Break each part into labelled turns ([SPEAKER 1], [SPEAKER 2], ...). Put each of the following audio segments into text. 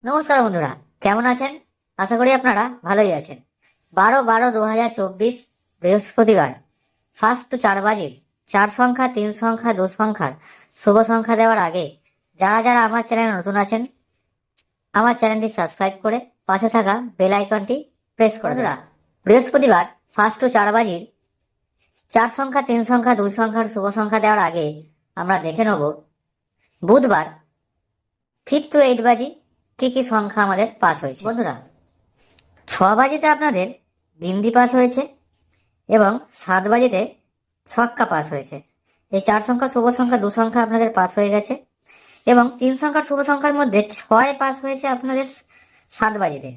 [SPEAKER 1] নমস্কার বন্ধুরা, কেমন আছেন? আশা করি আপনারা ভালোই আছেন। 12/12/2024 বৃহস্পতিবার ফার্স্ট 4 বাজির 4 সংখ্যা, 3 সংখ্যা, 2 সংখ্যার শুভ সংখ্যা দেওয়ার আগে যারা যারা আমার চ্যানেলে নতুন আছেন, আমার চ্যানেলটি সাবস্ক্রাইব করে পাশে থাকা বেল আইকনটি প্রেস করে দিন। বৃহস্পতিবার ফার্স্ট 4 বাজির 4 সংখ্যা, 3 সংখ্যা, 2 সংখ্যার শুভ সংখ্যা দেওয়ার আগে আমরা দেখে নেব বুধবার 5 to 8 বাজি কি কি সংখ্যা আমাদের পাস হয়েছে। বন্ধুরা, 6 বাজিতে আপনাদের বিন্দি পাস হয়েছে এবং 7 বাজিতে ছক্কা পাস হয়েছে। এই 4 সংখ্যা শুভ সংখ্যা, 2 সংখ্যা আপনাদের পাস হয়ে গেছে এবং 3 সংখ্যার শুভ সংখ্যার মধ্যে 6 পাস হয়েছে আপনাদের 7 বাজিতে।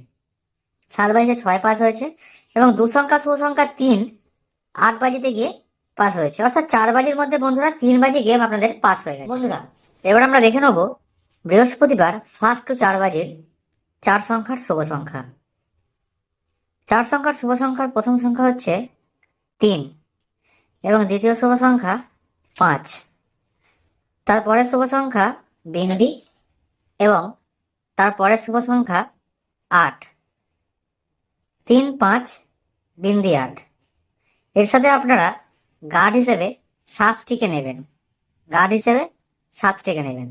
[SPEAKER 1] 7 বাজিতে 6 পাস হয়েছে এবং 2 সংখ্যা শুভ সংখ্যা 3 8 বাজিতে গিয়ে পাস হয়েছে। অর্থাৎ 4 বাজির মধ্যে বন্ধুরা 3 বাজি গেম আপনাদের পাস হয়ে গেছে। বন্ধুরা, এবার আমরা দেখে নেব বৃহস্পতিবার ফার্স্ট 4 বাজির 4 সংখ্যার শুভ সংখ্যা। 4 সংখ্যার শুভ সংখ্যার প্রথম সংখ্যা হচ্ছে 3 এবং দ্বিতীয় শুভ সংখ্যা 5। তারপরের শুভ সংখ্যা বিন্দি এবং তারপরের শুভ সংখ্যা 8। 3, 5 বিন্দি 8। এর সাথে আপনারা গার্ড হিসেবে 7টিকে নেবেন। গার্ড হিসেবে 7টিকে নেবেন।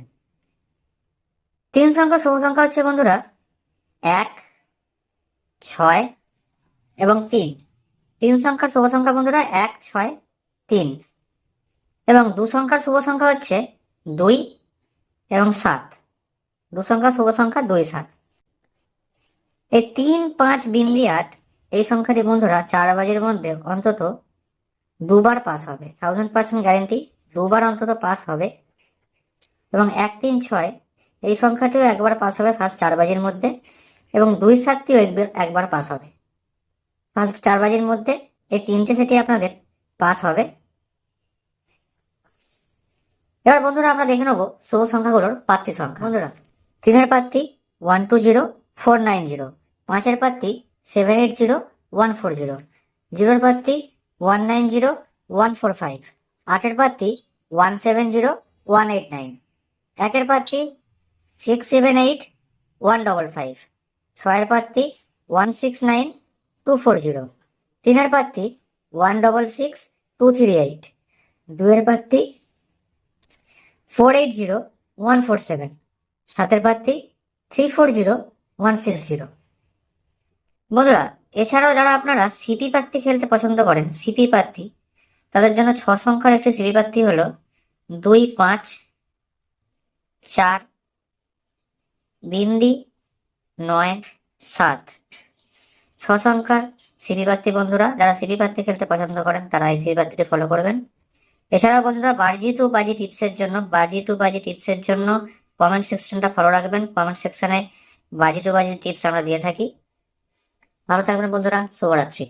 [SPEAKER 1] 3 সংখ্যার শুভ সংখ্যা হচ্ছে বন্ধুরা 1, 6 এবং 3। 3 সংখ্যার শুভ সংখ্যা বন্ধুরা 1, 6, 3 এবং 2 সংখ্যার শুভ সংখ্যা হচ্ছে 2 এবং 7। 2 সংখ্যার শুভ সংখ্যা 2, 7। এই 3, 5 বিন্দি 8 এই সংখ্যাটি বন্ধুরা 4 বাজির মধ্যে অন্তত দুবার পাস হবে। 1000% গ্যারেন্টি, দুবার অন্তত পাস হবে। এবং 1, 3, 6 এই সংখ্যাটিও একবার পাস হবে ফার্স্ট 4 বাজির মধ্যে এবং 2, 7টিও একবার পাস হবে ফার্স্ট 4 বাজির মধ্যে। এই 3টে সেটি আপনাদের পাস হবে। এবার বন্ধুরা আমরা দেখে নেব শুভ সংখ্যাগুলোর প্রার্থী সংখ্যা। বন্ধুরা, 3-এর প্রার্থী 120-490, 5-এর প্রার্থী 780-140, 0-এর প্রার্থী 190-145, 8-এর প্রার্থী 170-189, 1-এর প্রার্থী 678-155, 6-এর প্রার্থী 169-240, 3-এর প্রার্থী 166-238, 2-এর প্রার্থী 480-147, 7-এর প্রার্থী 340-160। বন্ধুরা, এছাড়াও যারা আপনারা সিপি প্রার্থী খেলতে পছন্দ করেন, সিপি প্রার্থী, তাদের জন্য 6 সংখ্যার একটি সিপি প্রার্থী হলো 2, 5, 4 বিন্দি 9, 7। 6 সংখ্যার সিপি প্রার্থী বন্ধুরা, যারা সিপি প্রার্থী খেলতে পছন্দ করেন তারা এই সিপি প্রার্থীটি ফলো করবেন। এছাড়াও বন্ধুরা বাজি টু বাজি টিপসের জন্য কমেন্ট সেকশনটা ফলো রাখবেন। কমেন্ট সেকশনে বাজি টু বাজি টিপস আমরা দিয়ে থাকি। ভালো থাকবেন বন্ধুরা, শুভরাত্রি।